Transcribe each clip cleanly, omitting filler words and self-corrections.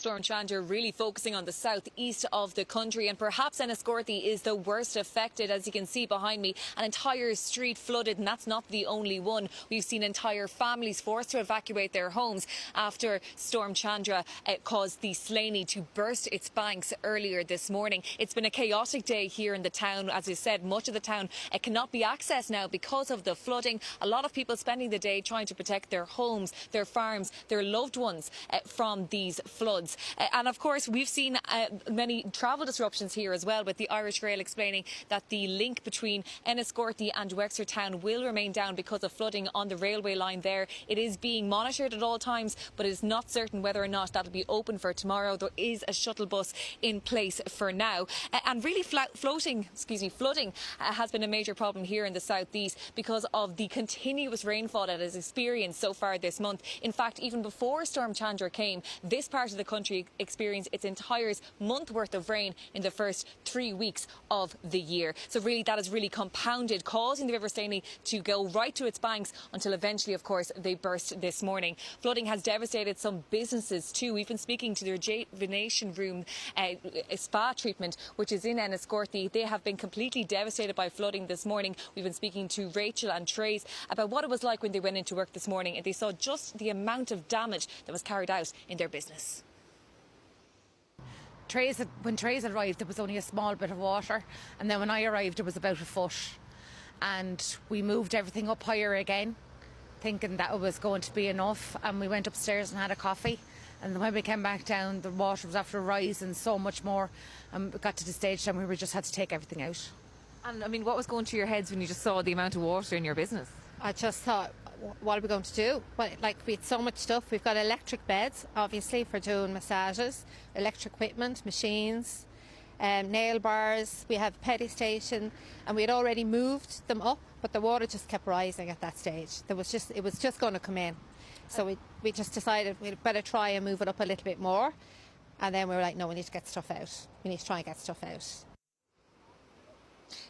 Storm Chandra really focusing on the southeast of the country, and perhaps Enniscorthy is the worst affected. As you can see behind me, an entire street flooded, and that's not the only one. We've seen entire families forced to evacuate their homes after Storm Chandra caused the Slaney to burst its banks earlier this morning. It's been a chaotic day here in the town. As I said, much of the town cannot be accessed now because of the flooding. A lot of people spending the day trying to protect their homes, their farms, their loved ones from these floods. And of course, we've seen many travel disruptions here as well, with the Irish Rail explaining that the link between Enniscorthy and Wexford town will remain down because of flooding on the railway line there. It is being monitored at all times, but it is not certain whether or not that'll be open for tomorrow. There is a shuttle bus in place for now. And really flooding has been a major problem here in the southeast because of the continuous rainfall that is experienced so far this month. In fact, even before Storm Chandra came, this part of the country experienced its entire month worth of rain in the first 3 weeks of the year. So really that has really compounded, causing the River Slaney to go right to its banks until eventually, of course, they burst this morning. Flooding has devastated some businesses too. We've been speaking to the Rejuvenation Room spa treatment, which is in Enniscorthy. They have been completely devastated by flooding this morning. We've been speaking to Rachel and Trace about what it was like when they went into work this morning, and they saw just the amount of damage that was carried out in their business. When Trace arrived, there was only a small bit of water, and then when I arrived, it was about a foot. And we moved everything up higher again, thinking that it was going to be enough, and we went upstairs and had a coffee. And when we came back down, the water was after rising so much more, and we got to the stage then we just had to take everything out. And I mean, what was going through your heads when you just saw the amount of water in your business? I just thought, what are we going to do? Well, like, we had so much stuff. We've got electric beds, obviously, for doing massages, electric equipment, machines, nail bars. We have petty station, and we had already moved them up, but the water just kept rising at that stage. It was just going to come in. So we just decided we'd better try and move it up a little bit more. And then we were like, no, we need to get stuff out. We need to try and get stuff out.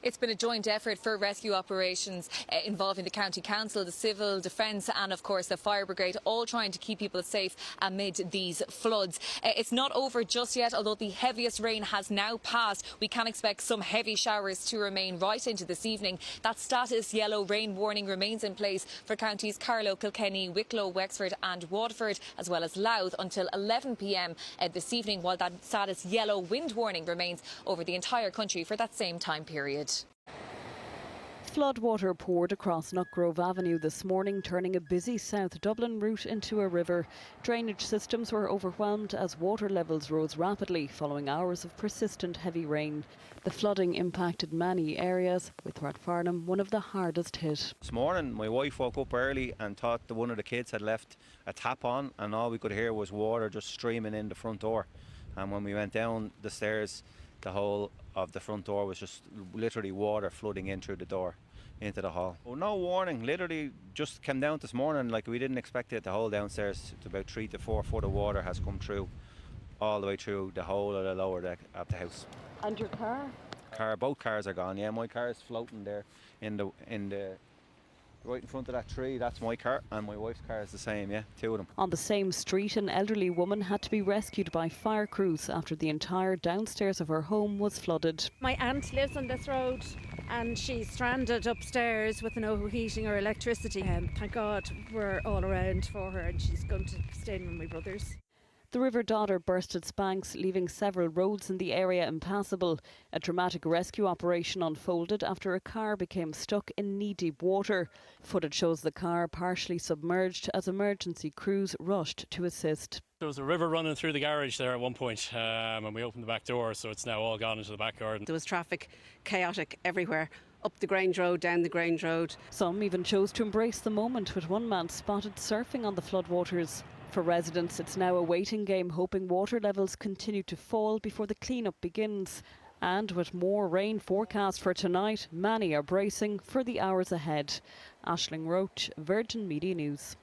It's been a joint effort for rescue operations involving the County Council, the Civil Defence and, of course, the Fire Brigade, all trying to keep people safe amid these floods. It's not over just yet, although the heaviest rain has now passed. We can expect some heavy showers to remain right into this evening. That status yellow rain warning remains in place for counties Carlow, Kilkenny, Wicklow, Wexford and Waterford, as well as Louth, until 11 p.m. This evening, while that status yellow wind warning remains over the entire country for that same time period. Floodwater poured across Nutgrove Avenue this morning, turning a busy South Dublin route into a river. Drainage systems were overwhelmed as water levels rose rapidly following hours of persistent heavy rain. The flooding impacted many areas, with Rathfarnham one of the hardest hit. This morning my wife woke up early and thought that one of the kids had left a tap on, and all we could hear was water just streaming in the front door. And when we went down the stairs, the whole of the front door was just literally water flooding in through the door into the hall. Oh, no warning, literally just came down this morning. Like, we didn't expect it. The whole downstairs, to about 3 to 4 foot of water has come through, all the way through the whole of the lower deck of the house. And your car? Both cars are gone. Yeah, my car is floating there in the right in front of that tree. That's my car, and my wife's car is the same. Yeah, two of them. On the same street, an elderly woman had to be rescued by fire crews after the entire downstairs of her home was flooded. My aunt lives on this road and she's stranded upstairs with no heating or electricity. Thank God we're all around for her, and she's going to stay in with my brothers. The River Dodder burst its banks, leaving several roads in the area impassable. A dramatic rescue operation unfolded after a car became stuck in knee-deep water. Footage shows the car partially submerged as emergency crews rushed to assist. There was a river running through the garage there at one point, and we opened the back door, so it's now all gone into the back garden. There was traffic chaotic everywhere, up the Grange Road, down the Grange Road. Some even chose to embrace the moment, with one man spotted surfing on the floodwaters. For residents, it's now a waiting game, hoping water levels continue to fall before the clean-up begins. And with more rain forecast for tonight, many are bracing for the hours ahead. Aisling Roach, Virgin Media News.